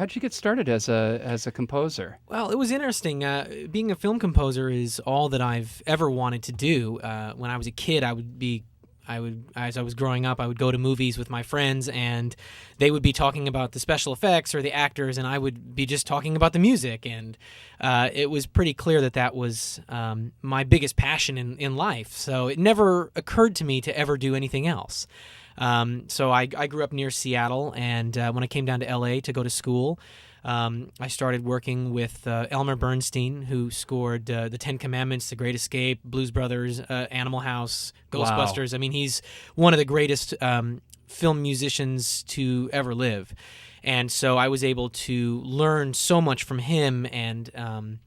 how'd you get started as a composer? Well, it was interesting. Being a film composer is all that I've ever wanted to do. When I was a kid, as I was growing up, I would go to movies with my friends, and they would be talking about the special effects or the actors, and I would be just talking about the music. And it was pretty clear that was my biggest passion in life. So it never occurred to me to ever do anything else. So I grew up near Seattle, and when I came down to L.A. to go to school, I started working with Elmer Bernstein, who scored The Ten Commandments, The Great Escape, Blues Brothers, Animal House, Ghostbusters. Wow. I mean, he's one of the greatest film musicians to ever live. And so I was able to learn so much from him, and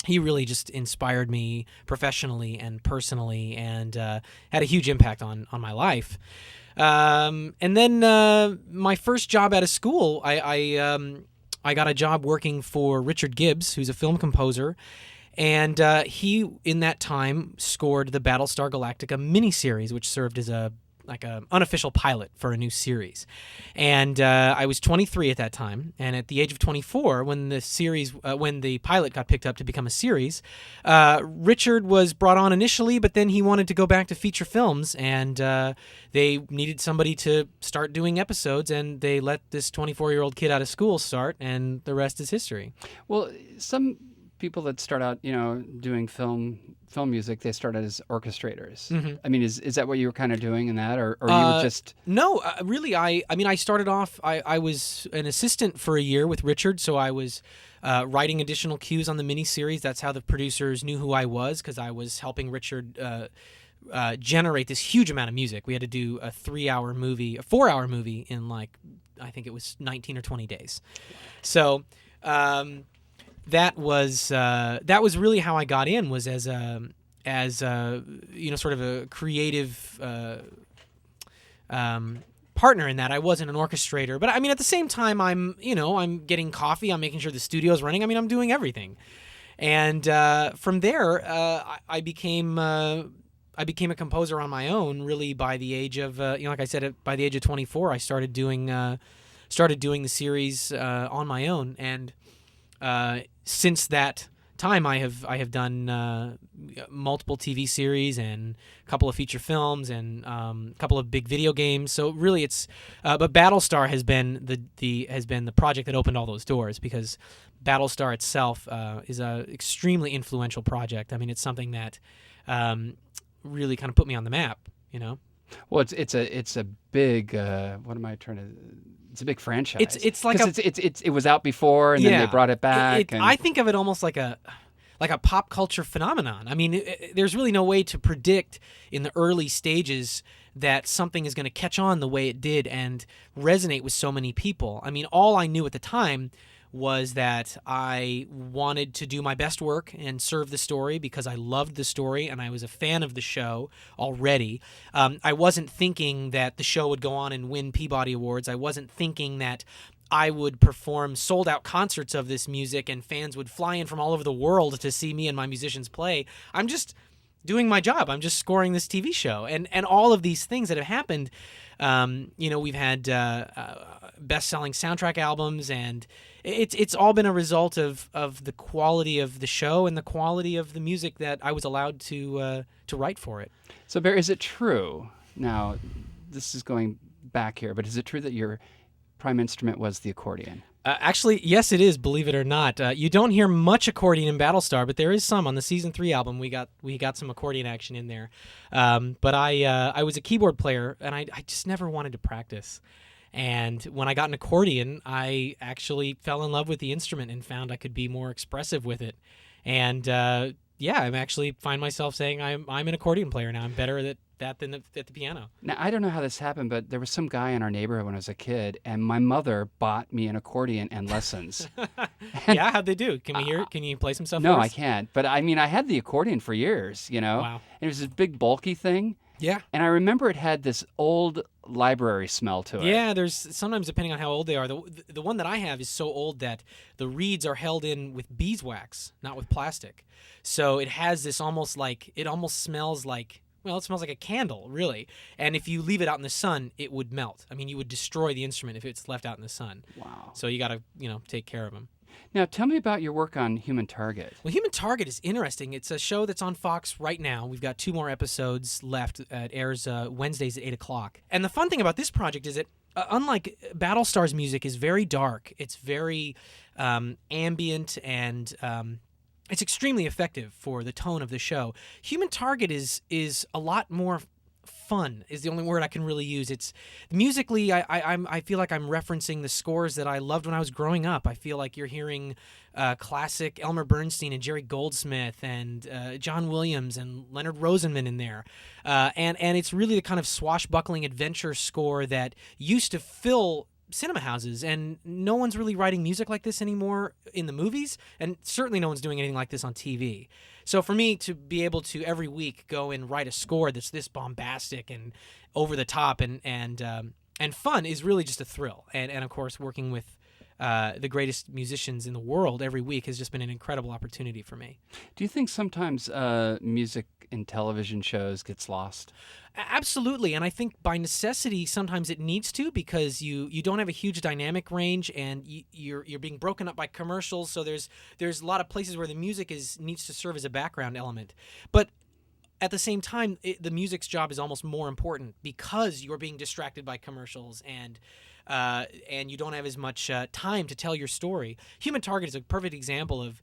he really just inspired me professionally and personally, and had a huge impact on my life. And then my first job out of school, I got a job working for Richard Gibbs, who's a film composer, and he, in that time, scored the Battlestar Galactica miniseries, which served as a unofficial pilot for a new series. And I was 23 at that time, and at the age of 24, when the pilot got picked up to become a series, Richard was brought on initially, but then he wanted to go back to feature films, and they needed somebody to start doing episodes, and they let this 24-year-old kid out of school start, and the rest is history. Well, some people that start out, doing film music, they start out as orchestrators. Mm-hmm. I mean, is that what you were kind of doing in that, or you were just... No, really, I mean, I started off, I was an assistant for a year with Richard, so I was writing additional cues on the miniseries. That's how the producers knew who I was, because I was helping Richard generate this huge amount of music. We had to do a 4-hour movie in I think it was 19 or 20 days. So... That was really how I got in, was as sort of a creative partner in that. I wasn't an orchestrator, but I mean, at the same time, I'm getting coffee, I'm making sure the studio's running. I mean, I'm doing everything. And from there, I became a composer on my own, really by the age of like I said, by the age of 24, I started doing the series on my own. And since that time, I have done multiple TV series and a couple of feature films and a couple of big video games. So really, but Battlestar has been the project that opened all those doors, because Battlestar itself is a extremely influential project. I mean, it's something that really kind of put me on the map. Well, it's a big what am I trying to? It's a big franchise. It's like it was out before, and then they brought it back. I think of it almost like a pop culture phenomenon. I mean, there's really no way to predict in the early stages that something is going to catch on the way it did and resonate with so many people. I mean, all I knew at the time was that I wanted to do my best work and serve the story, because I loved the story and I was a fan of the show already. I wasn't thinking that the show would go on and win Peabody Awards. I wasn't thinking that I would perform sold-out concerts of this music and fans would fly in from all over the world to see me and my musicians play. I'm just doing my job. I'm just scoring this TV show. And all of these things that have happened, we've had best-selling soundtrack albums, and it's all been a result of the quality of the show and the quality of the music that I was allowed to write for it. So, Bear, is it true? Now, this is going back here, but is it true that your prime instrument was the accordion? Actually, yes, it is. Believe it or not, you don't hear much accordion in Battlestar, but there is some on the season 3 album. We got some accordion action in there. But I was a keyboard player, and I just never wanted to practice. And when I got an accordion, I actually fell in love with the instrument and found I could be more expressive with it. And I actually find myself saying I'm an accordion player now. I'm better at that than at the piano. Now, I don't know how this happened, but there was some guy in our neighborhood when I was a kid, and my mother bought me an accordion and lessons. Yeah, how'd they do? Can we hear it? Can you play some stuff No, for us? I can't. But I mean, I had the accordion for years, Wow. And it was this big bulky thing. Yeah. And I remember it had this old library smell to it. Yeah, there's sometimes, depending on how old they are, the one that I have is so old that the reeds are held in with beeswax, not with plastic. So it has this almost smells like Well, it smells like a candle, really. And if you leave it out in the sun, it would melt. I mean, you would destroy the instrument if it's left out in the sun. Wow. So you got to, take care of them. Now, tell me about your work on Human Target. Well, Human Target is interesting. It's a show that's on Fox right now. We've got 2 more episodes left. It airs Wednesdays at 8 o'clock. And the fun thing about this project is that, unlike Battlestar's music, is very dark. It's very ambient, and it's extremely effective for the tone of the show. Human Target is a lot more fun, is the only word I can really use. It's musically, I feel like I'm referencing the scores that I loved when I was growing up. I feel like you're hearing classic Elmer Bernstein and Jerry Goldsmith and John Williams and Leonard Rosenman in there. And it's really the kind of swashbuckling adventure score that used to fill cinema houses, and no one's really writing music like this anymore in the movies, and certainly no one's doing anything like this on TV. So for me to be able to every week go and write a score that's this bombastic and over the top and fun is really just a thrill. And of course, working with the greatest musicians in the world every week has just been an incredible opportunity for me. Do you think sometimes music in television shows gets lost? Absolutely, and I think by necessity sometimes it needs to, because you don't have a huge dynamic range, and you're being broken up by commercials. So there's a lot of places where the music needs to serve as a background element, but at the same time, the music's job is almost more important because you're being distracted by commercials and you don't have as much time to tell your story. Human Target is a perfect example of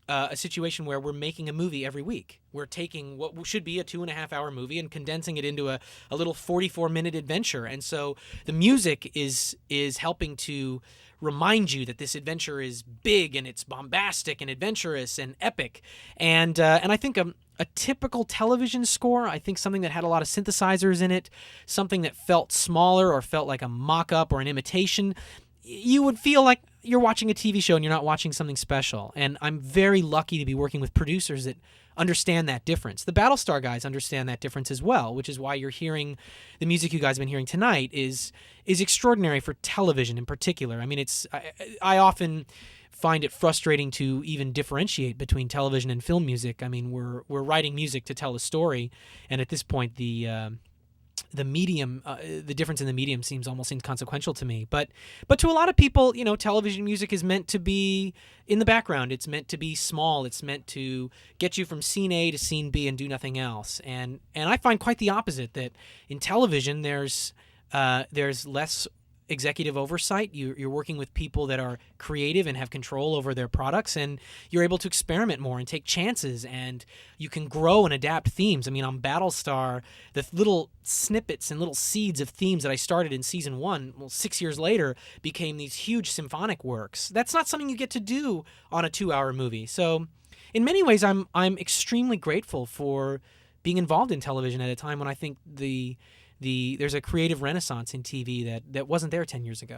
a situation where we're making a movie every week. We're taking what should be a 2.5-hour movie and condensing it into a little 44-minute adventure. And so the music is helping to remind you that this adventure is big and it's bombastic and adventurous and epic. And I think a typical television score, I think something that had a lot of synthesizers in it, something that felt smaller or felt like a mock-up or an imitation, you would feel like you're watching a TV show and you're not watching something special. And I'm very lucky to be working with producers that understand that difference. The Battlestar guys understand that difference as well, which is why you're hearing the music you guys have been hearing tonight is extraordinary for television in particular. I mean, I often find it frustrating to even differentiate between television and film music. I mean, we're writing music to tell a story, and at this point the medium, the difference in the medium almost inconsequential to me. But to a lot of people, television music is meant to be in the background. It's meant to be small. It's meant to get you from scene A to scene B and do nothing else. And I find quite the opposite, that in television there's less executive oversight. You're working with people that are creative and have control over their products, and you're able to experiment more and take chances, and you can grow and adapt themes. I mean, on Battlestar, the little snippets and little seeds of themes that I started in season 1, 6 years later, became these huge symphonic works. That's not something you get to do on a 2-hour movie. So in many ways, I'm extremely grateful for being involved in television at a time when I think there's a creative renaissance in TV that wasn't there 10 years ago.